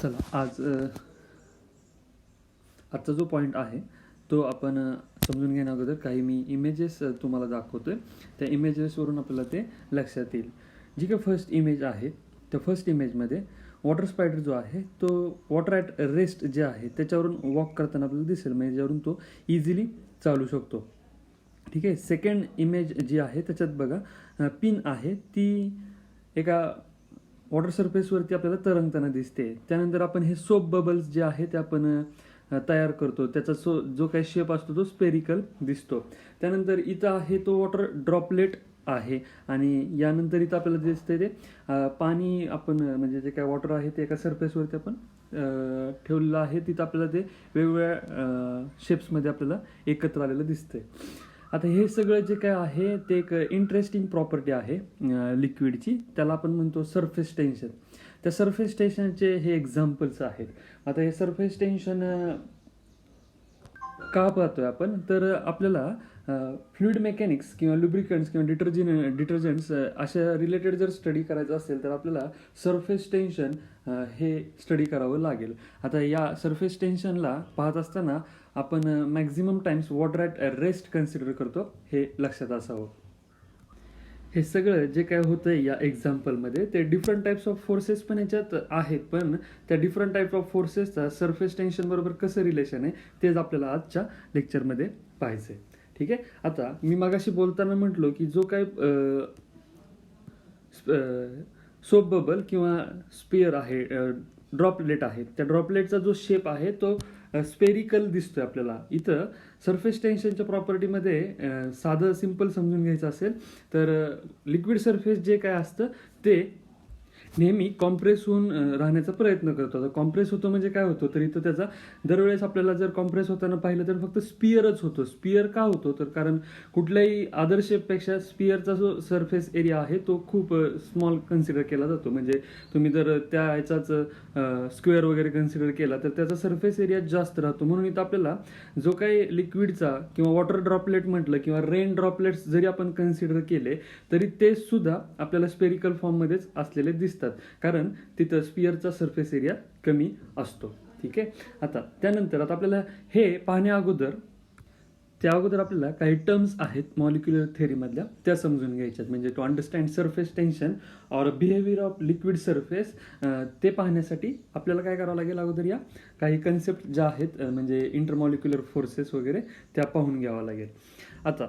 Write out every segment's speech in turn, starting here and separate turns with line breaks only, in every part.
चला आजचा जो पॉईंट आहे तो आपण समजून घेण्या अगोदर काही मी इमेजेस तुम्हाला दाखवतोय. त्या इमेजेसवरून आपल्याला ते लक्षात येईल. जी काही फर्स्ट इमेज आहे त्या फर्स्ट इमेजमध्ये वॉटर स्पायडर जो आहे तो वॉटर ॲट रेस्ट जे आहे त्याच्यावरून वॉक करताना आपल्याला दिसेल, म्हणजे ज्यावरून तो इझिली चालू शकतो. ठीक आहे. सेकंड इमेज जी आहे त्याच्यात बघा पिन आहे ती एका वॉटर सरफेसवरती आपल्याला तरंगताना दिसते. त्यानंतर आपण हे सोप बबल्स जे आहे ते आपण तयार करतो. त्याचा जो काही शेप असतो तो स्पेरिकल दिसतो. त्यानंतर इथं आहे तो वॉटर ड्रॉपलेट आहे आणि यानंतर इथं आपल्याला दिसतंय ते पाणी आपण म्हणजे जे काय वॉटर आहे ते एका सरफेसवरती आपण ठेवलेलं आहे. तिथं आपल्याला ते वेगवेगळ्या शेप्समध्ये आपल्याला एकत्र आलेलं दिसतंय. आता हे सगळं जे काय आहे ते एक इंटरेस्टिंग प्रॉपर्टी आहे लिक्विडची, त्याला आपण म्हणतो सरफेस टेन्शन. त्या सरफेस टेन्शनचे हे एक्झाम्पल्स आहेत. आता हे सरफेस टेन्शन का पाहतोय आपण, तर आपल्याला फ्लुइड मेकॅनिक्स किंवा लुब्रिकंट्स किंवा डिटर्जंट्स अशा रिलेटेड जर स्टडी करायचं असेल तर आपल्याला सरफेस टेन्शन हे स्टडी करावं लागेल. आता या सरफेस टेन्शनला पाहत असताना आपण maximum times water at rest consider करतो, हे लक्षात असावं. हे सगळं जे काय होतंय या एक्झाम्पलमध्ये ते डिफरंट टाइप्स ऑफ फोर्सेस पण याच्यात आहेत, पण त्या डिफरंट टाइप्स ऑफ फोर्सेसचा सरफेस टेन्शन बरोबर कसं रिलेशन आहे तेच आपल्याला आजच्या लेक्चरमध्ये पाहायचं आहे. ठीक आहे. आता मी मगाशी बोलताना म्हटलो की जो काय सोप बबल किंवा स्पियर आहे, ड्रॉपलेट आहे, त्या ड्रॉपलेटचा जो शेप आहे तो स्पेरिकल दिसतोय आपल्याला. इथं सरफेस टेन्शनच्या प्रॉपर्टीमध्ये साधं सिंपल समजून घ्यायचं असेल तर लिक्विड सरफेस जे काय असतं ते नेहमी कॉम्प्रेस होऊन राहण्याचा प्रयत्न करतो. आता कॉम्प्रेस होतो म्हणजे काय होतं, तर इथं त्याचा दरवेळेस आपल्याला जर कॉम्प्रेस होताना पाहिलं तर फक्त स्पियरच होतो. स्पियर का होतो, तर कारण कुठल्याही अदर शेपपेक्षा स्पियरचा जो सरफेस एरिया आहे तो खूप स्मॉल कन्सिडर केला जातो. म्हणजे तुम्ही जर त्या ह्याचाच स्क्वेअर वगैरे कन्सिडर केला तर त्याचा सरफेस एरिया जास्त राहतो. म्हणून इथं आपल्याला जो काही लिक्विडचा किंवा वॉटर ड्रॉपलेट म्हटलं किंवा रेन ड्रॉपलेट्स जरी आपण कन्सिडर केले तरी ते सुद्धा आपल्याला स्पेरिकल फॉर्ममध्येच असलेले दिसतात, कारण तिथं स्पियरचा सरफेस एरिया कमी असतो. ठीक आहे. आता त्यानंतर आपल्याला हे पाहण्या अगोदर आपल्याला काही टर्म्स आहेत मॉलिक्युलर थेअरीमधल्या त्या समजून घ्यायच्यात. म्हणजे to understand surface tension or behaviour of liquid surface, ते पाहण्यासाठी आपल्याला काय करावं लागेल, अगोदर या काही कन्सेप्ट ज्या आहेत म्हणजे इंटरमॉलिक्युलर फोर्सेस वगैरे त्या पाहून घ्यावा लागेल. आता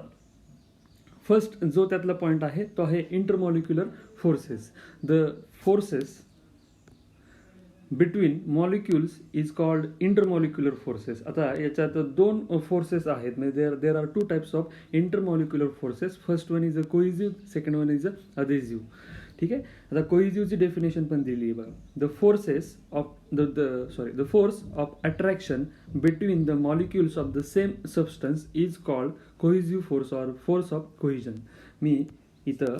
फर्स्ट जो त्यातला पॉईंट आहे तो आहे intermolecular forces. The forces between molecules is called intermolecular forces. आता याच्यात दोन फोर्सेस आहेत, म्हणजे there are two types of intermolecular forces. First one is a cohesive, second one is a adhesive. ठीक आहे. आता कोइझिव्हची डेफिनेशन पण दिली आहे बघा. The force of attraction between the molecules of the same substance is called cohesive force or force of cohesion. मी इथं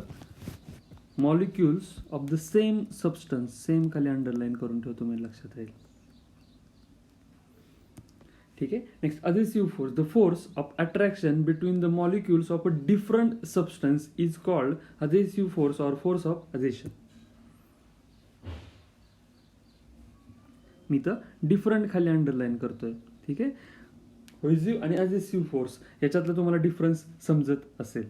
molecules of the same substance same खाली अंडरलाईन करून ठेवतो, म्हणजे लक्षात राहील. ठीक आहे. Next adhesive force. The force of attraction between the molecules of a different substance is called adhesive force or force of adhesion. मी तर डिफरंट खाली अंडरलाईन करतोय. ठीक आहे. कोइझिव्ह आणि अधेसिव्ह फोर्स याच्यातलं तुम्हाला डिफरन्स समजत असेल.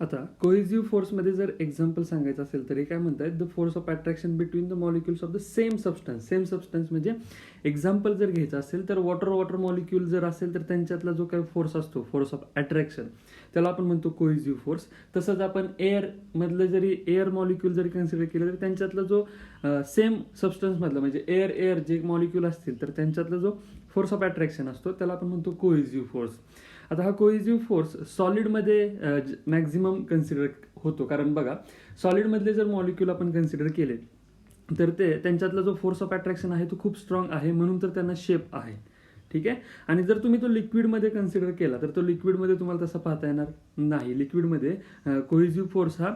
आता कोइझिव्ह फोर्समध्ये जर एक्झाम्पल सांगायचं असेल तर हे काय म्हणतात, the force of attraction between the molecules of the same substance. Same substance म्हणजे एक्झाम्पल जर घ्यायचं असेल तर वॉटर मॉलिक्युल जर असेल तर त्यांच्यातला जो काही फोर्स असतो, फोर्स ऑफ अट्रॅक्शन, त्याला आपण म्हणतो कोइझिव्ह फोर्स. तसंच आपण एअर मधलं जरी एअर मॉलिक्युल जरी कन्सिडर केलं तर त्यांच्यातला जो सेम सबस्टन्स मधला म्हणजे एअर जे मॉलिक्युल असतील तर त्यांच्यातला जो फोर्स ऑफ अट्रॅक्शन असतो त्याला आपण म्हणतो कोइझिव्ह फोर्स. आता हा कोइझिव्ह फोर्स सॉलिडमध्ये मॅक्झिमम कन्सिडर होतो, कारण बघा सॉलिडमधले जर मॉलिक्युल आपण कन्सिडर केले तर त्यांच्यातला जो फोर्स ऑफ अट्रॅक्शन आहे तो खूप स्ट्रॉंग आहे, म्हणून तर त्यांना शेप आहे. ठीक आहे. आणि जर तुम्ही तो लिक्विडमध्ये कन्सिडर केला तर तो लिक्विडमध्ये तुम्हाला तसा पाहता येणार नाही. लिक्विडमध्ये कोइझिव्ह फोर्स हा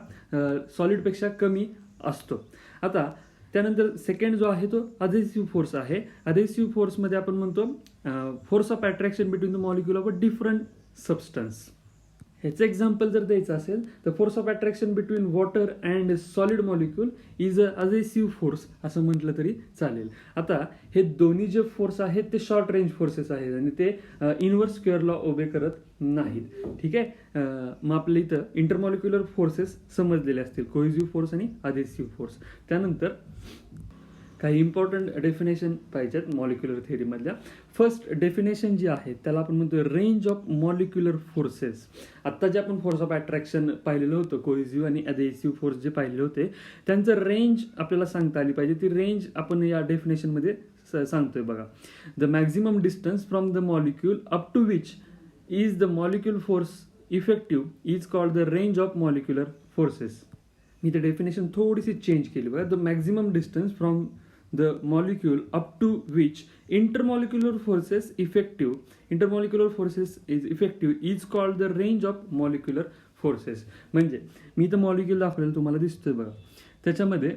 सॉलिडपेक्षा कमी असतो. आता त्यानंतर सेकंड जो आहे तो अधेसिव्ह फोर्स आहे. अधेसिव्ह फोर्समध्ये आपण म्हणतो force of attraction between the molecule of a different substance. ह्याचं एक्झाम्पल जर द्यायचं असेल तर force of attraction between water and solid molecule is a adhesive force असं म्हटलं तरी चालेल. आता हे दोन्ही जे फोर्स आहेत ते शॉर्ट रेंज फोर्सेस आहेत आणि ते इनवर्स स्क्वेअर लॉ ओबे करत नाहीत. ठीक आहे. मग आपल्या इथं इंटरमॉलिक्युलर फोर्सेस समजलेले असतील, कोहेसिव्ह फोर्स आणि अधेसिव्ह फोर्स. त्यानंतर काही इम्पॉर्टंट डेफिनेशन पाहिजेत मॉलिक्युलर थेअरीमधल्या. फर्स्ट डेफिनेशन जी आहे त्याला आपण म्हणतोय रेंज ऑफ मॉलिक्युलर फोर्सेस. आत्ता जे आपण फोर्स ऑफ अट्रॅक्शन पाहिलेलं होतं, कोहेसिव्ह आणि अधेसिव्ह फोर्स जे पाहिले होते त्यांचं रेंज आपल्याला सांगता आली पाहिजे. ती रेंज आपण या डेफिनेशनमध्ये सांगतोय बघा. The maximum distance from the molecule up to which is the molecule force effective is called the range of molecular forces. मी ते डेफिनेशन थोडीशी चेंज केली बघा. The maximum distance from the molecule up to which intermolecular forces is effective is called the range of molecular forces. म्हणजे मी तर molecule दाखवलेलं तुम्हाला दिसतोय बघा. त्याच्यामध्ये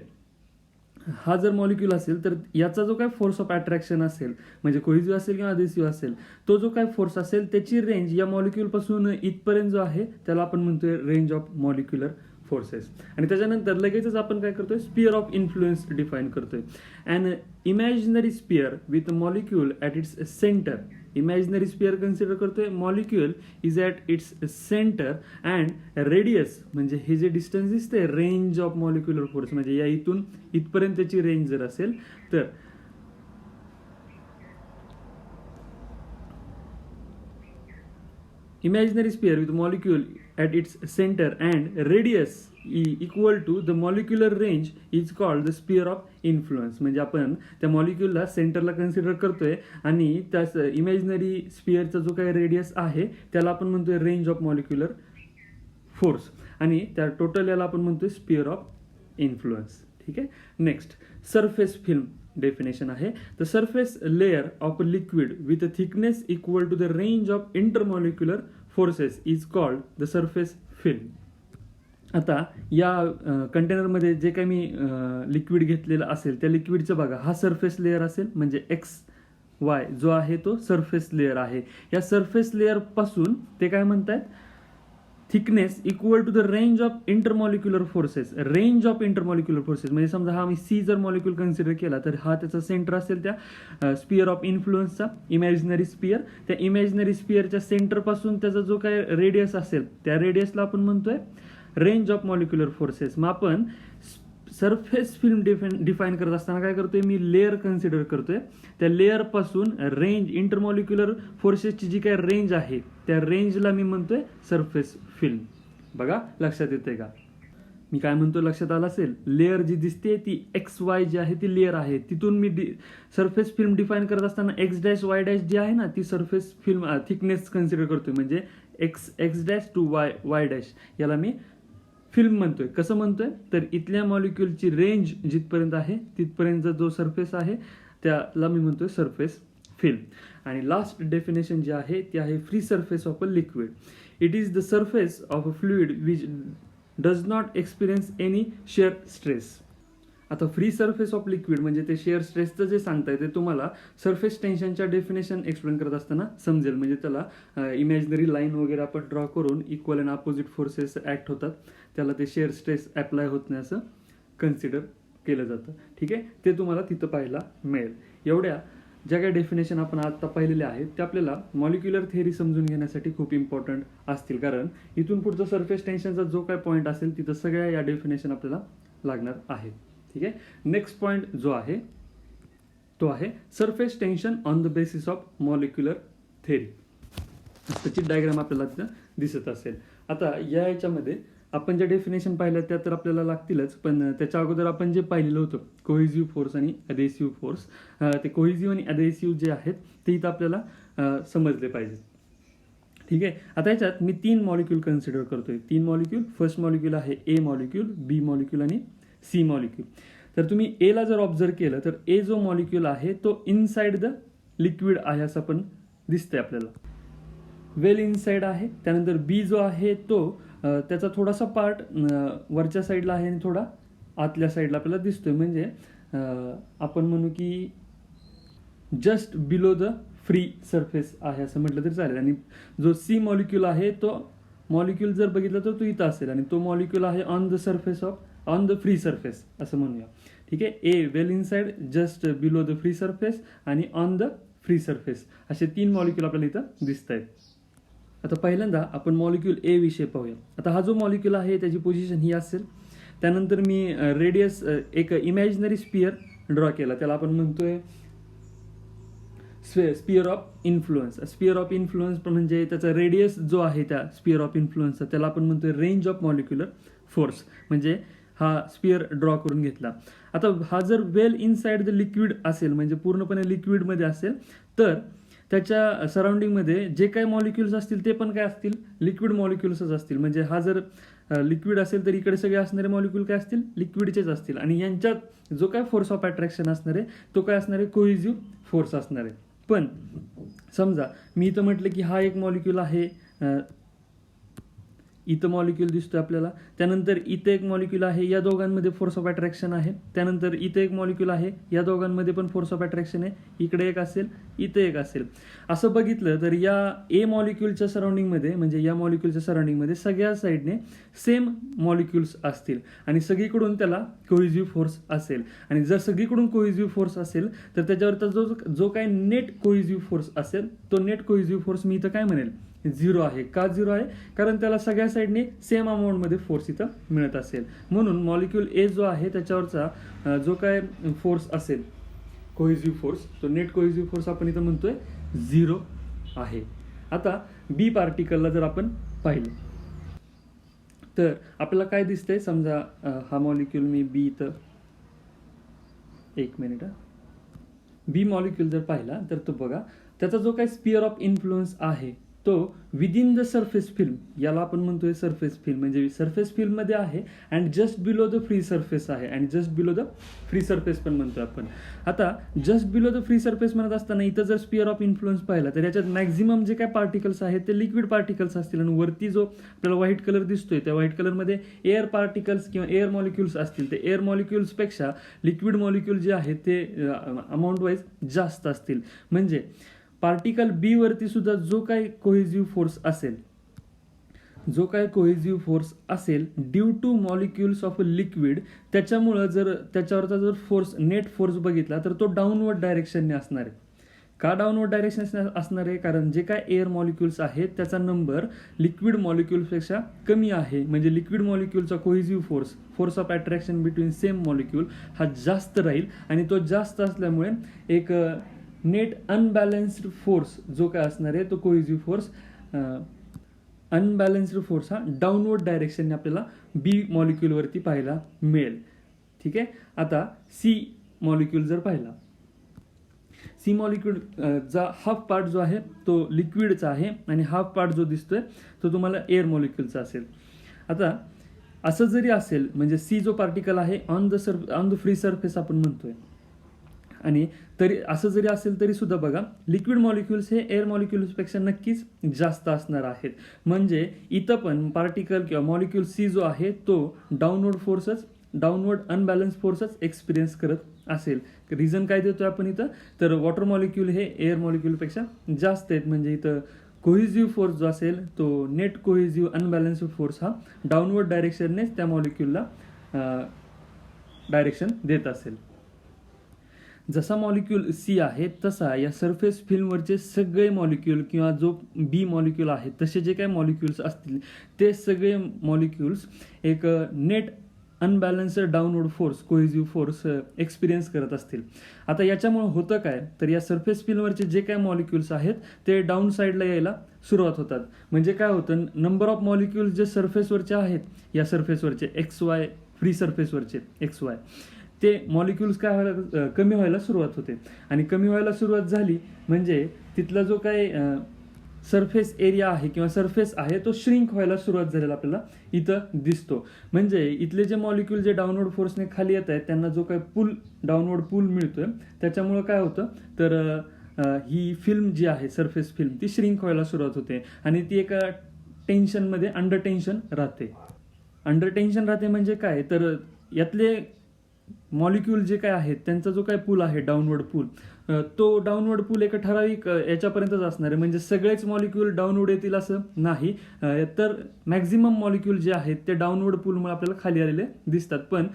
हा जर मॉलिक्यूल असेल तर याचा जो काय फोर्स ऑफ अट्रॅक्शन असेल, म्हणजे कोहेसिव्ह असेल किंवा अधेसिव्ह असेल, तो जो काय फोर्स असेल त्याची रेंज या मॉलिक्यूल पासून इथपर्यंत जो आहे त्याला आपण म्हणतोय रेंज ऑफ मॉलिक्युलर फोर्सेस. आणि त्याच्यानंतर लगेचच आपण काय करतोय, स्पियर ऑफ इन्फ्लुएन्स डिफाईन करतोय. And imaginary sphere with molecule at its centre. Imaginary sphere consider करतोय, molecule is at its centre and radius म्हणजे हे जे डिस्टन्स दिसते रेंज ऑफ मॉलिक्युलर फोर्स, म्हणजे या इथून इथपर्यंतची रेंज जर असेल तर imaginary sphere with molecule at its center and radius equal to the molecular range is called the sphere of influence. म्हणजे आपण त्या मॉलिक्यूलला सेंटरला कन्सिडर करतोय आणि त्या इमॅजिनरी स्पियरचा जो काही रेडियस आहे त्याला आपण म्हणतोय रेंज ऑफ मॉलिक्युलर फोर्स आणि त्या टोटल याला आपण म्हणतोय स्पियर ऑफ इन्फ्लुएन्स. ठीक आहे. नेक्स्ट सरफेस फिल्म डेफिनेशन आहे. The surface layer of liquid with a thickness equal to the range of intermolecular forces is called the surface film. आता या कंटेनरमध्ये जे काही मी लिक्विड घेतलेलं असेल त्या लिक्विडचं बघा, हा सरफेस लेअर असेल म्हणजे XY जो आहे तो सरफेस लेअर आहे. या सरफेस लेअर पासून ते काय म्हणतायत, thickness equal to the range of intermolecular forces. Range of intermolecular forces म्हणजे समजा हा मी C जर मॉलिक्यूल कन्सिडर केला तर हा त्याचा सेंटर असेल त्या स्पियर ऑफ इन्फ्लुएन्सचा, इमॅजिनरी स्पियर. त्या इमॅजिनरी स्पियरच्या सेंटरपासून त्याचा जो काय रेडियस असेल त्या रेडियसला आपण म्हणतोय रेंज ऑफ मॉलिक्युलर फोर्सेस. मग आपण सरफेस फिल्म डिफाईन करत असताना काय करतोय, मी लेअर कन्सिडर करतोय. त्या लेअर पासून रेंज इंटरमॉलिक्युलर फोर्सेसची जी काय रेंज आहे त्या रेंजला मी म्हणतोय सरफेस फिल्म. बघा लक्षात येते का मी काय म्हणतो, लक्षात आलं असेल. लेअर जी दिसते ती XY जी आहे ती लेअर आहे. तिथून मी सरफेस फिल्म डिफाईन करत असताना X', Y' जी आहे ना ती सरफेस फिल्म थिकनेस कन्सिडर करतोय. म्हणजे X' टू Y' याला मी फिल्म म्हणतोय. कसं म्हणतोय तर इथल्या मॉलिक्यूलची रेंज जिथपर्यंत आहे तिथपर्यंतचा जो सरफेस आहे त्याला मी म्हणतोय सरफेस फिल्म. आणि लास्ट डेफिनेशन जी आहे ती आहे free surface of a liquid. It is the surface of a fluid which does not experience any share stress. आता फ्री सरफेस ऑफ लिक्विड म्हणजे ते शेअर स्ट्रेसचं जे सांगताय ते तुम्हाला सरफेस टेन्शनच्या डेफिनेशन एक्सप्लेन करत असताना समजेल. म्हणजे त्याला इमॅजिनरी लाईन वगैरे आपण ड्रॉ करून equal and opposite forces act होतात, त्याला ते शेअर स्ट्रेस अप्लाय होत नाही असं कन्सिडर केलं जातं. ठीक आहे. ते तुम्हाला तिथं पाहायला मिळेल. एवढ्या ज्या काही डेफिनेशन आपण आता पाहिलेल्या आहेत त्या आपल्याला मॉलिक्युलर थेअरी समजून घेण्यासाठी खूप इम्पॉर्टंट असतील, कारण इथून पुढचं सरफेस टेन्शनचा जो काय पॉईंट असेल तिथं सगळ्या या डेफिनेशन आपल्याला लागणार आहेत. ठीक आहे. नेक्स्ट पॉईंट जो आहे तो आहे surface tension on the basis of molecular theory. त्याची डायग्राम आपल्याला तिथं दिसत असेल. आता या याच्यामध्ये आपण ज्या डेफिनेशन पाहिल्या त्या तर आपल्याला लागतीलच, पण त्याच्या अगोदर आपण जे पाहिलेलं होतं कोहेसिव्ह फोर्स आणि अधेसिव्ह फोर्स, ते कोहेसिव्ह आणि अधेसिव्ह जे आहेत ते इथं आपल्याला समजले पाहिजेत. ठीक आहे. आता याच्यात मी 3 मॉलिक्यूल कन्सिडर करतोय. 3 मॉलिक्यूल. फर्स्ट मॉलिक्यूल आहे A मॉलिक्यूल, B मॉलिक्यूल आणि C मॉलिक्यूल. तर तुम्ही A ला जर ऑब्झर्व केलं तर A जो मॉलिक्यूल आहे तो इनसाइड द लिक्विड आहे असं पण दिसतंय आपल्याला, वेल इनसाइड आहे. त्यानंतर B जो आहे तो त्याचा थोडासा पार्ट वरच्या साईडला आहे आणि थोडा आतल्या साईडला आपल्याला दिसतोय. म्हणजे आपण म्हणू की just below the free surface आहे असं म्हटलं तरी चालेल. आणि जो C मॉलिक्यूल आहे तो मॉलिक्यूल जर बघितला तर तो इथं असेल आणि तो मॉलिक्यूल आहे ऑन द फ्री सरफेस असं म्हणूया. ठीक आहे. A well inside, just below the free surface आणि ऑन द फ्री सरफेस असे 3 मॉलिक्यूल आपल्याला इथं दिसत आहेत. आता पहिल्यांदा आपण मॉलिक्यूल ए विषयी पाहूया. आता हा जो मॉलिक्यूल आहे त्याची पोझिशन ही असेल. त्यानंतर मी रेडियस एक इमॅजिनरी स्पियर ड्रॉ केला, त्याला आपण म्हणतोय sphere of influence. Sphere of influence म्हणजे त्याचा रेडियस जो आहे त्या स्पियर ऑफ इन्फ्लुअन्सचा त्याला आपण म्हणतोय रेंज ऑफ मॉलिक्युलर फोर्स. म्हणजे हा स्पियर ड्रॉ करून घेतला. आता हा जर वेल इनसाइड द लिक्विड असेल म्हणजे पूर्णपणे लिक्विडमध्ये असेल तर त्याच्या सराउंडिंगमध्ये जे काही मॉलिक्युल्स असतील ते पण काय असतील, लिक्विड मॉलिक्युल्सच असतील. म्हणजे हा जर लिक्विड असेल तर इकडे सगळे असणारे मॉलिक्यूल काय असतील, लिक्विडचेच असतील. आणि यांच्यात जो काय फोर्स ऑफ अट्रॅक्शन असणार आहे तो काय असणार आहे, कोहिजिव्ह फोर्स असणार आहे. पण समजा मी इथं म्हटलं की हा एक मॉलिक्यूल आहे, इथं मॉलिक्यूल दिसतोय आपल्याला, त्यानंतर इथं एक मॉलिक्यूल आहे, या दोघांमध्ये फोर्स ऑफ अट्रॅक्शन आहे. त्यानंतर इथं एक मॉलिक्यूल आहे, या दोघांमध्ये पण फोर्स ऑफ अट्रॅक्शन आहे. इकडे एक असेल, इथं एक असेल. असं बघितलं तर या ए मॉलिक्यूलच्या सराउंडिंगमध्ये म्हणजे या मॉलिक्यूलच्या सराउंडिंगमध्ये सगळ्या साईडने सेम मॉलिक्यूल्स असतील आणि सगळीकडून त्याला कोहिजिव्ह फोर्स असेल. आणि जर सगळीकडून कोहिजिव्ह फोर्स असेल तर त्याच्यावरचा जो काही नेट कोहिजिव्ह फोर्स असेल तो नेट कोहिजिव्ह फोर्स मी इथं काय म्हणेल, 0 आहे. का 0 आहे, कारण त्याला सगळ्या साईडने सेम अमाऊंटमध्ये फोर्स इथं मिळत असेल. म्हणून मॉलिक्यूल ए जो आहे त्याच्यावरचा जो काय फोर्स असेल कोहिजिव्ह फोर्स, तो नेट कोहिजिव्ह फोर्स आपण इथं म्हणतोय 0 आहे. आता बी पार्टिकलला जर आपण पाहिलं तर आपल्याला काय दिसतंय, समजा हा मॉलिक्यूल मी बी इथं, एक मिनिट, बी मॉलिक्यूल जर पाहिला तर तो बघा त्याचा जो काही स्पियर ऑफ इन्फ्लुअन्स आहे तो विदिन द सरफेस फिल्म, याला आपण म्हणतोय सरफेस फिल्म, म्हणजे सरफेस फिल्म मध्ये आहे and just below the free surface आहे and just below the free surface पण म्हणतोय आपण. आता just below the free surface म्हणत असताना इथं जर स्पियर ऑफ इन्फ्लुअन्स पाहिला तर याच्यात मॅक्झिमम जे काय पार्टिकल्स आहेत ते लिक्विड पार्टिकल्स असतील आणि वरती जो आपल्याला व्हाईट कलर दिसतोय त्या व्हाईट कलरमध्ये एअर पार्टिकल्स किंवा एअर मॉलिक्युल्स असतील. ते एअर मॉलिक्युल्सपेक्षा लिक्विड मॉलिक्यूल जे आहेत ते अमाऊंट वाईज जास्त असतील. म्हणजे पार्टिकल बी वरती सुद्धा जो काही कोहिजिव्ह फोर्स असेल due two molecules of a liquid, त्याच्यामुळं जर त्याच्यावरचा जर फोर्स नेट फोर्स बघितला तर तो डाऊनवर्ड डायरेक्शनने असणार आहे. का डाऊनवर्ड डायरेक्शन असणार आहे, कारण जे काय एअर मॉलिक्युल्स आहेत त्याचा नंबर लिक्विड मॉलिक्युल्सपेक्षा कमी आहे. म्हणजे लिक्विड मॉलिक्युलचा cohesive force of attraction between same molecule हा जास्त राहील आणि तो जास्त असल्यामुळे एक नेट अनबॅलन्स्ड फोर्स जो काय असणार आहे तो कोहिजिव्ह फोर्स, अनबॅलन्स्ड फोर्स हा डाऊनवर्ड डायरेक्शनने आपल्याला बी मॉलिक्यूलवरती पाहायला मिळेल. ठीक आहे. आता सी मॉलिक्यूल जर पाहिला, सी मॉलिक्यूलचा हाफ पार्ट जो आहे तो लिक्विडचा आहे आणि हाफ पार्ट जो दिसतोय तो तुम्हाला एअर मॉलिक्यूलचा असेल. आता असं जरी असेल म्हणजे सी जो पार्टिकल आहे ऑन द फ्री सरफेस आपण म्हणतोय, आणि तरी असं जरी असेल तरी सुद्धा बघा लिक्विड मॉलिक्युल्स हे एअर मॉलिक्युल्सपेक्षा नक्कीच जास्त असणार आहेत. म्हणजे इथं पण पार्टिकल किंवा मॉलिक्यूल सी जो आहे तो डाऊनवर्ड अनबॅलन्स फोर्सच एक्सपिरियन्स करत असेल. रिझन काय देतोय आपण इथं, तर वॉटर मॉलिक्यूल हे एअर मॉलिक्यूलपेक्षा जास्त आहेत. म्हणजे इथं कोहिजिव्ह फोर्स जो असेल तो नेट कोहिजिव्ह अनबॅलन्स्ड फोर्स हा डाऊनवर्ड डायरेक्शननेच त्या मॉलिक्यूलला डायरेक्शन देत असेल. जसा मॉलिक्यूल सी आहे तसा या सरफेस फिल्मवरचे सगळे मॉलिक्यूल किंवा जो बी मॉलिक्यूल आहे तसे जे काही मॉलिक्यूल्स असतील ते सगळे मॉलिक्यूल्स एक net unbalanced downward force cohesive force experience करत असतील. आता याच्यामुळे होतं काय, तर या सरफेस फिल्मवरचे जे काही मॉलिक्यूल्स आहेत ते डाऊन साईडला यायला सुरुवात होतात. म्हणजे काय होतं, नंबर ऑफ मॉलिक्यूल्स जे सरफेसवरचे आहेत या सरफेसवरचे XY फ्री सरफेसवरचे XY ते मॉलिक्युल्स काय व्हायला कमी व्हायला सुरुवात होते. आणि कमी व्हायला सुरुवात झाली म्हणजे तिथला जो काही सरफेस एरिया आहे किंवा सरफेस आहे तो श्रिंक व्हायला सुरुवात झालेला आपल्याला इथं दिसतो. म्हणजे इथले जे मॉलिक्यूल जे डाऊनवर्ड फोर्सने खाली येत आहेत त्यांना जो काही डाऊनवर्ड पूल मिळतोय त्याच्यामुळं काय होतं, तर ही फिल्म जी आहे सरफेस फिल्म ती श्रिंक व्हायला सुरुवात होते आणि ती एका टेन्शनमध्ये अंडर टेन्शन राहते म्हणजे काय, तर यातले मॉलिक्यूल जे काय आहेत त्यांचा जो काय पूल आहे डाऊनवर्ड पूल, तो डाऊनवर्ड पूल एका ठराविक याच्यापर्यंतच असणार आहे. म्हणजे सगळेच मॉलिक्यूल डाऊनवर्ड येतील असं नाही, तर मॅक्झिमम मॉलिक्यूल जे आहेत ते डाऊनवर्ड पूलमुळे आपल्याला खाली आलेले दिसतात. पण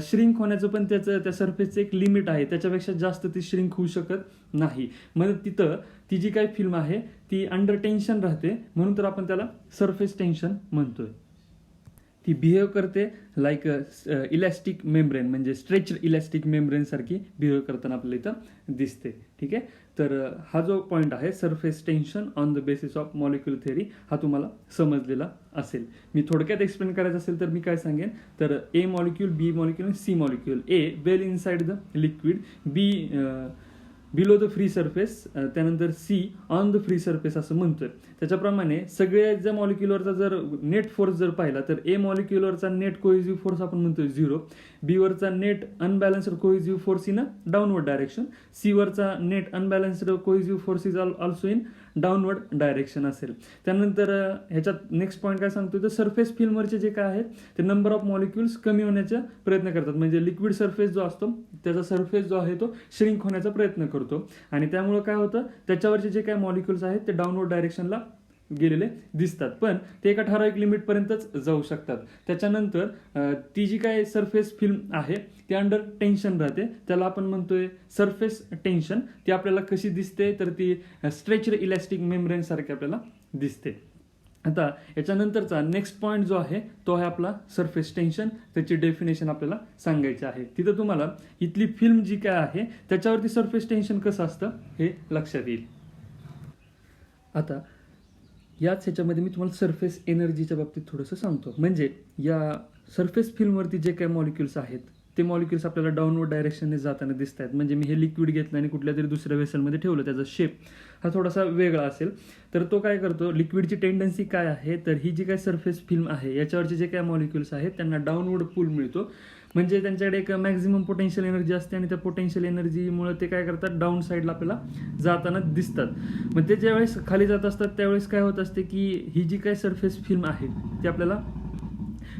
श्रिंक होण्याचं पण त्याचं त्या सरफेसचं एक लिमिट आहे, त्याच्यापेक्षा जास्त ती श्रिंक होऊ शकत नाही. मग तिथं ती जी काही फिल्म आहे ती अंडर टेन्शन राहते, म्हणून तर आपण त्याला सरफेस टेन्शन म्हणतोय. ती बिहेव करते लाईक इलॅस्टिक मेम्ब्रेन, म्हणजे स्ट्रेच्ड इलॅस्टिक मेम्ब्रेन सारखी बिहेव करताना आपल्याला इथं दिसते. ठीक आहे, तर हा जो पॉईंट आहे surface tension on the basis of molecular theory, हा तुम्हाला समजलेला असेल. मी थोडक्यात एक्सप्लेन करायचं असेल तर मी काय सांगेन, तर ए मॉलिक्यूल, बी मॉलिक्यूल आणि C molecule. A well inside the liquid, B below the free surface, त्यानंतर C on the free surface असं म्हणतोय. त्याच्याप्रमाणे सगळ्या ज्या मॉलिक्युलरचा जर नेट फोर्स जर पाहिला तर ए मॉलिक्युलरचा नेट कोहेसिव्ह फोर्स आपण म्हणतोय 0, बी वरचा net unbalanced cohesive force in a downward direction, C वरचा net unbalanced cohesive force is also in downward direction असेल. त्यानंतर ह्याच्यात नेक्स्ट पॉईंट काय सांगतोय, तर सरफेस फिल्मवरचे जे काय आहेत ते नंबर ऑफ मॉलिक्युल्स कमी होण्याचा प्रयत्न करतात. म्हणजे लिक्विड सरफेस जो असतो त्याचा सरफेस जो आहे तो श्रिंक होण्याचा प्रयत्न करतो, आणि त्यामुळे काय होतं, त्याच्यावरचे जे काय मॉलिक्युल्स आहेत ते डाऊनवर्ड डायरेक्शनला गेलेले दिसतात, पण ते एका ठराविक लिमिटपर्यंतच जाऊ शकतात. त्याच्यानंतर ती जी काय सरफेस फिल्म आहे ती अंडर टेन्शन राहते, त्याला आपण म्हणतोय सरफेस टेन्शन. ती आपल्याला कशी दिसते, तर ती स्ट्रेच्ड इलॅस्टिक मेम्ब्रेन सारखी आपल्याला दिसते. आता याच्यानंतरचा नेक्स्ट पॉईंट जो आहे तो आहे आपला सरफेस टेन्शन. त्याची डेफिनेशन आपल्याला सांगायची आहे. तिथं तुम्हाला इथली फिल्म जी काय आहे त्याच्यावरती सरफेस टेन्शन कसं असतं हे लक्षात येईल. आता याच ह्याच्यामध्ये मी तुम्हाला सरफेस एनर्जीच्या बाबतीत थोडंसं सांगतो. म्हणजे या सरफेस फिल्मवरती जे काही मॉलिक्युल्स आहेत ते मॉलिक्युल्स आपल्याला डाऊनवर्ड डायरेक्शनने जाताना दिसत आहेत. म्हणजे मी हे लिक्विड घेतलं आणि कुठल्या तरी दुसऱ्या वेसलमध्ये ठेवलं, त्याचा शेप हा थोडासा वेगळा असेल, तर तो काय करतो, लिक्विडची टेंडन्सी काय आहे, तर ही जी काही सरफेस फिल्म आहे याच्यावरचे जे काही मॉलिक्युल्स आहेत त्यांना डाऊनवर्ड पूल मिळतो. म्हणजे त्यांच्याकडे एक मॅक्झिमम पोटेन्शियल एनर्जी असते, आणि त्या पोटेन्शियल एनर्जीमुळे ते काय करतात, डाऊन साईडला आपल्याला जाताना दिसतात. मग ते ज्यावेळेस खाली जात असतात त्यावेळेस काय होत असते की ही जी काही सरफेस फिल्म आहे ती आपल्याला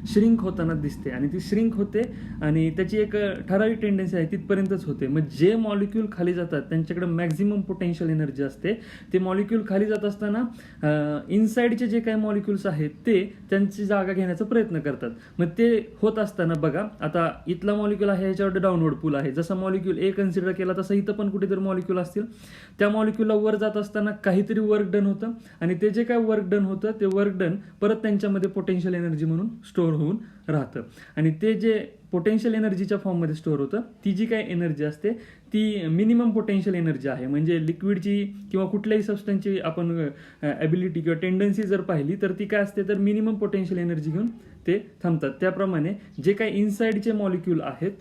श्रिंक होताना दिसते, आणि ती श्रिंक होते आणि त्याची एक ठराविक टेंडन्सी आहे तिथपर्यंतच होते. मग जे मॉलिक्यूल खाली जातात त्यांच्याकडे मॅक्झिमम पोटेन्शियल एनर्जी असते. ते मॉलिक्यूल खाली जात असताना इनसाइडचे जे काही मॉलिक्युल्स आहेत ते त्यांची जागा घेण्याचा प्रयत्न करतात. मग ते होत असताना बघा, आता इथला मॉलिक्यूल आहे ह्याच्यावर डाऊनवर्ड पूल आहे. जसा मॉलिक्यूल ए कन्सिडर केला तसा इथं पण कुठेतरी मॉलिक्यूल असतील. त्या मॉलिक्यूलला वर जात असताना काहीतरी वर्क डन होतं, आणि ते जे काय वर्क डन होतं ते वर्क डन परत त्यांच्यामध्ये पोटेन्शियल एनर्जी म्हणून स्टोअर होऊन राहतं. आणि ते जे पोटेन्शियल एनर्जीच्या फॉर्ममध्ये स्टोअर होतं ती जी काय एनर्जी असते ती मिनिमम पोटेन्शियल एनर्जी आहे. म्हणजे लिक्विडची किंवा कुठल्याही सबस्टन्सची आपण ॲबिलिटी किंवा टेंडन्सी जर पाहिली तर ती काय असते, तर मिनिमम पोटेन्शियल एनर्जी घेऊन ते थांबतात. त्याप्रमाणे जे काही इनसाइडचे मॉलिक्यूल आहेत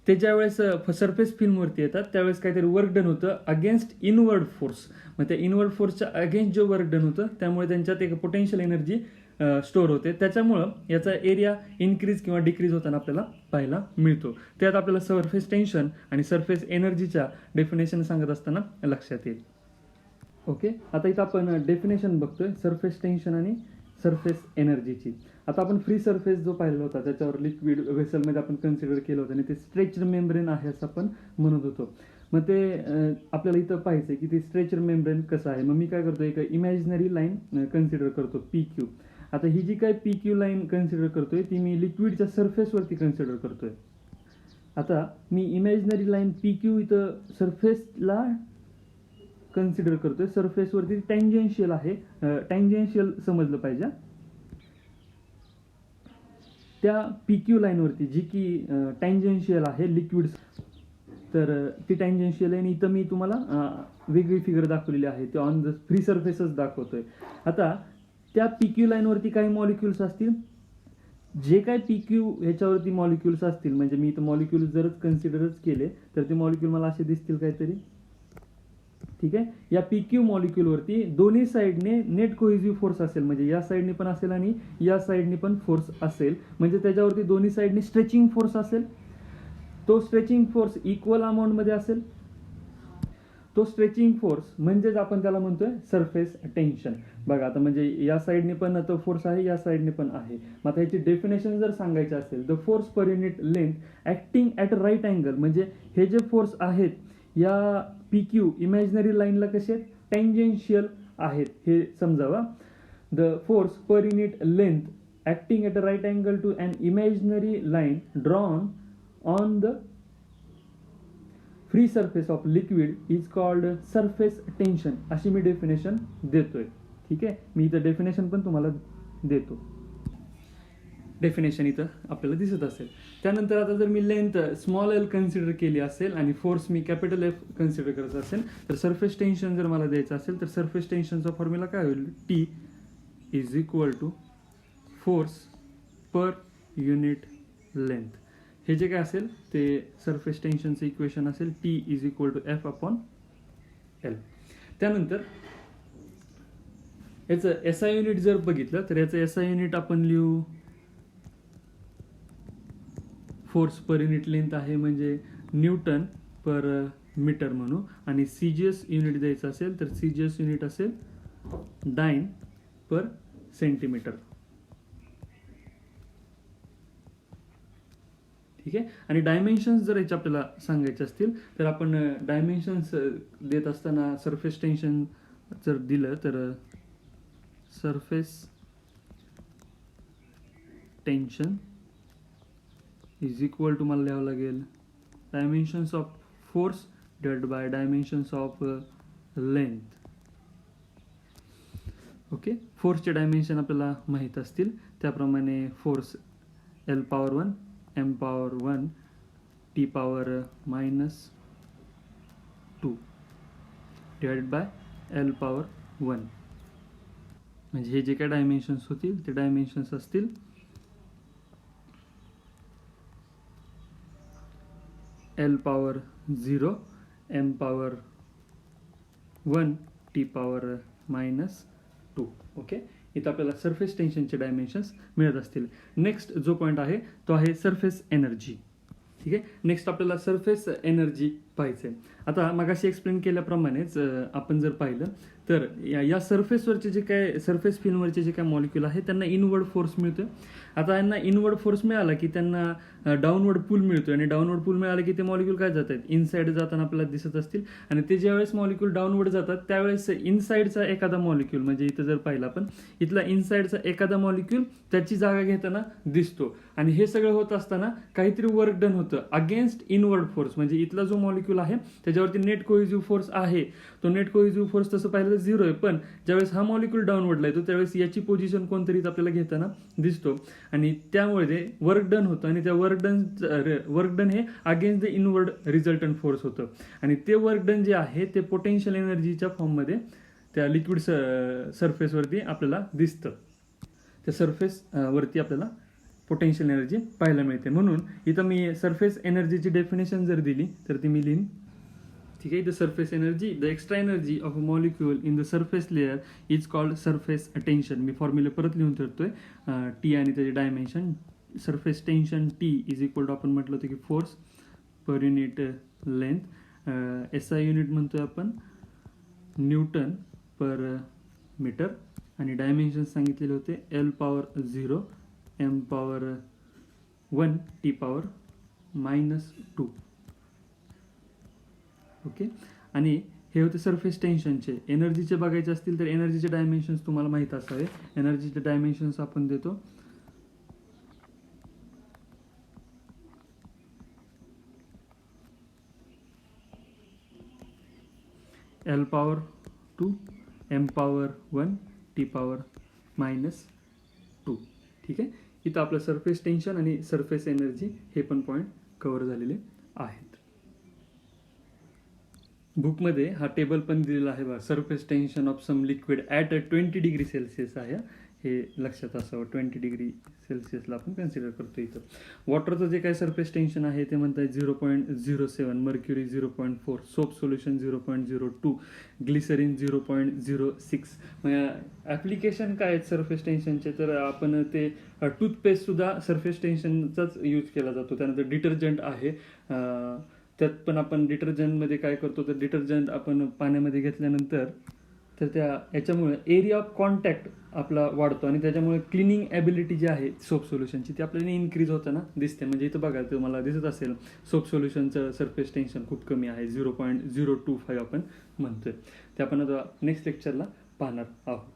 ते ज्यावेळेस सरफेस फिल्मवरती येतात त्यावेळेस काहीतरी वर्क डन होतं अगेन्स्ट इनवर्ड फोर्स. मग त्या इनवर्ड फोर्सच्या अगेन्स्ट जे वर्क डन होतं त्यामुळे त्यांच्यात एक पोटेन्शियल एनर्जी स्टोअर होते. त्याच्यामुळं याचा एरिया इन्क्रीज किंवा डिक्रीज होताना आपल्याला पाहायला मिळतो. त्यात आपल्याला सरफेस टेन्शन आणि सरफेस एनर्जीच्या डेफिनेशन सांगत असताना लक्षात येईल. ओके, आता इथं आपण डेफिनेशन बघतोय सरफेस टेन्शन आणि सरफेस एनर्जीची. आता आपण फ्री सरफेस जो पाहिला होता त्याच्यावर लिक्विड वेसलमध्ये आपण कन्सिडर केलं होतं, आणि ते स्ट्रेच्ड मेम्ब्रेन आहे असं आपण म्हणत होतो. मग ते आपल्याला इथं पाहायचं आहे की ते स्ट्रेच्ड मेम्ब्रेन कसं आहे. मग मी काय करतो, एक इमॅजिनरी लाईन कन्सिडर करतो PQ. आता ही जी काय PQ लाईन कन्सिडर करतोय ती मी लिक्विडच्या सरफेसवरती कन्सिडर करतोय. आता मी इमॅजिनरी लाईन PQ इथं सरफेसला कन्सिडर करतोय, सरफेसवरती टँजेन्शियल आहे. टँजेन्शियल समजलं पाहिजे. त्या PQ लाईनवरती जी की टँजेन्शियल आहे लिक्विड, तर ती टँजेन्शियल आहे. आणि इथं मी तुम्हाला वेगळी फिगर दाखवलेली आहे, ते ऑन द फ्री सरफेसच दाखवतोय. आता त्या PQ लाईनवरती काही मॉलिक्युल्स असतील, जे काय PQ ह्याच्यावरती मॉलिक्युल्स असतील, म्हणजे मी इथं मॉलिक्युल्स जरच कन्सिडरच केले तर ते मॉलिक्युल मला असे दिसतील काहीतरी. ठीक आहे, या PQ मॉलिक्युलवरती दोन्ही साईडने नेट कोहेसिव्ह फोर्स असेल, म्हणजे या साईडने पण असेल आणि या साईडने पण फोर्स असेल. म्हणजे त्याच्यावरती दोन्ही साईडने स्ट्रेचिंग फोर्स असेल. तो स्ट्रेचिंग फोर्स इक्वल अमाऊंटमध्ये असेल. तो स्ट्रेचिंग फोर्स म्हणजेच आपण त्याला म्हणतोय सरफेस टेन्शन. बघा आता म्हणजे या साईडने पण तो फोर्स आहे, या साईडने पण आहे. मग आता ह्याची डेफिनेशन जर सांगायची असेल, the force per unit length acting at right angle, म्हणजे हे जे फोर्स आहेत या पी क्यू इमॅजिनरी लाईनला कसे टेंजेन्शियल आहेत हे समजावा. The force per unit length acting at a right angle to an imaginary line drawn on the free surface of liquid is called surface tension, अशी मी डेफिनेशन देतोय. ठीक आहे, मी इथं डेफिनेशन पण तुम्हाला देतो. डेफिनेशन इथं आपल्याला दिसत असेल. त्यानंतर आता जर मी लेंथ स्मॉल एल कन्सिडर केली असेल आणि force me capital F consider करत असेल, तर सरफेस टेन्शन जर मला द्यायचं असेल तर सरफेस टेन्शनचा फॉर्म्युला काय होईल, T is equal to force per unit length. हे जे काय असेल ते सरफेस टेन्शनचं इक्वेशन असेल, T is equal to F upon L. त्यानंतर याचं एसआय युनिट जर बघितलं तर याचं एसआय युनिट आपण लिहू, फोर्स पर युनिट लेंथ आहे म्हणजे न्यूटन पर मीटर म्हणू, आणि सीजीएस युनिट द्यायचं असेल तर सीजीएस युनिट असेल डाइन पर सेंटीमीटर. ठीक आहे, आणि डायमेन्शन्स जर याचे आपल्याला सांगायचे असतील तर आपण डायमेन्शन्स देत असताना सरफेस टेन्शन जर दिलं तर surface tension is equal to मला लिहावं लागेल dimensions of force divided by dimensions of length. Okay, फोर्सचे डायमेन्शन आपल्याला माहीत असतील त्याप्रमाणे force L power 1 M power 1 T power -2 divided by L power 1, म्हणजे हे जे काय डायमेन्शन्स होतील ते डायमेन्शन्स असतील L power 0 M power 1 T power -2. Okay, इथं आपल्याला सरफेस टेन्शनचे डायमेन्शन्स मिळत असतील. नेक्स्ट जो पॉईंट आहे तो आहे सरफेस एनर्जी. ठीक आहे, नेक्स्ट आपल्याला सरफेस एनर्जी पाहायचं आहे. आता मगाशी एक्सप्लेन केल्याप्रमाणेच आपण जर पाहिलं तर या सरफेसवरचे जे काय सरफेस फिल्मवरचे जे काय मॉलिक्यूल आहे त्यांना इनवर्ड फोर्स मिळतोय. आता यांना इनवर्ड फोर्स मिळाला की त्यांना डाऊनवर्ड पूल मिळतोय, आणि डाऊनवर्ड पूल मिळाला की ते मॉलिक्यूल काय जात आहेत, इनसाइड जाताना आपल्याला दिसत असतील. आणि ते ज्यावेळेस मॉलिक्यूल डाऊनवर्ड जातात त्यावेळेस इनसाइडचा एखादा मॉलिक्यूल, म्हणजे इथं जर पाहिला आपण इथला इनसाइडचा एखादा मॉलिक्यूल त्याची जागा घेताना दिसतो. आणि हे सगळं होत असताना काहीतरी वर्क डन होतं अगेन्स्ट इनवर्ड फोर्स, म्हणजे इथला जो मॉलिक्यूल आहे त्याच्यावरती नेट कोहेसिव्ह फोर्स आहे. तो नेट कोहेसिव्ह फोर्स तसं पाहिलं तर 0 आहे, पण ज्यावेळेस हा मॉलिक्यूल डाऊनवर्डला येतो त्यावेळेस याची पोझिशन कोणतरी आपल्याला घेताना दिसतो, आणि त्यामुळे ते वर्क डन होतं. आणि त्या वर्क डन हे against the inward resultant force होतं. आणि ते वर्क डन जे आहे ते पोटेन्शियल एनर्जीच्या फॉर्ममध्ये त्या लिक्विड सरफेसवरती आपल्याला दिसतं. त्या सरफेस वरती आपल्याला पोटेन्शियल एनर्जी पाहायला मिळते. म्हणून इथं मी सरफेस एनर्जीची डेफिनेशन जर दिली तर ती मी लिहीन. ठीक आहे, the surface energy, the extra energy of a molecule in the surface layer is called surface tension. मी फॉर्म्युले परत लिहून ठेवतोय, टी आणि त्याचे dimension. Surface tension T is equal to आपण म्हटलं होतं की force per unit length, SI unit म्हणतोय आपण न्यूटन पर मीटर, आणि डायमेन्शन सांगितलेले होते L power 0 M power 1 T power -2. Okay, आणि हे होते सरफेस टेन्शनचे. एनर्जीचे बघायचे असतील तर एनर्जीचे डायमेन्शन्स तुम्हाला माहीत असावे. एनर्जीचे डायमेन्शन्स आपण देतो L power 2 M power 1 T power -2. ठीक आहे, इथं आपलं सरफेस टेन्शन आणि सरफेस एनर्जी हे पण पॉईंट कव्हर झालेले आहेत. बुकमध्ये हा टेबल पण दिलेला आहे बघा, surface tension of some liquid at 20 degree Celsius आहे. हे लक्षात असावं, 20 डिग्री सेल्सिअसला आपण कन्सिडर करतो. इथं वॉटरचं जे काय सरफेस टेन्शन आहे ते म्हणतात 0.07, mercury 0.4, soap solution 0.02, glycerine 0.06. Application काय आहेत सरफेस टेन्शनचे, तर आपण ते टूथपेस्ट सुद्धा सरफेस टेन्शनचाच यूज केला जातो. त्यानंतर डिटर्जंट आहे, त्यात पण आपण डिटर्जंटमध्ये काय करतो, तर डिटर्जंट आपण पाण्यामध्ये घेतल्यानंतर तर याच्यामुळे एरिया ऑफ कॉन्टॅक्ट आपला वाढतो आणि त्याच्यामुळे क्लिनिंग ॲबिलिटी जी आहे सोप सोल्युशनची ती आपल्याला इन्क्रीज होताना दिसते. म्हणजे इथं बघा तुम्हाला दिसत असेल सोप सोल्युशनचं सरफेस टेन्शन खूप कमी आहे, 0.025 आपण म्हणतोय. ते आपण आता नेक्स्ट लेक्चरला पाहणार आहोत.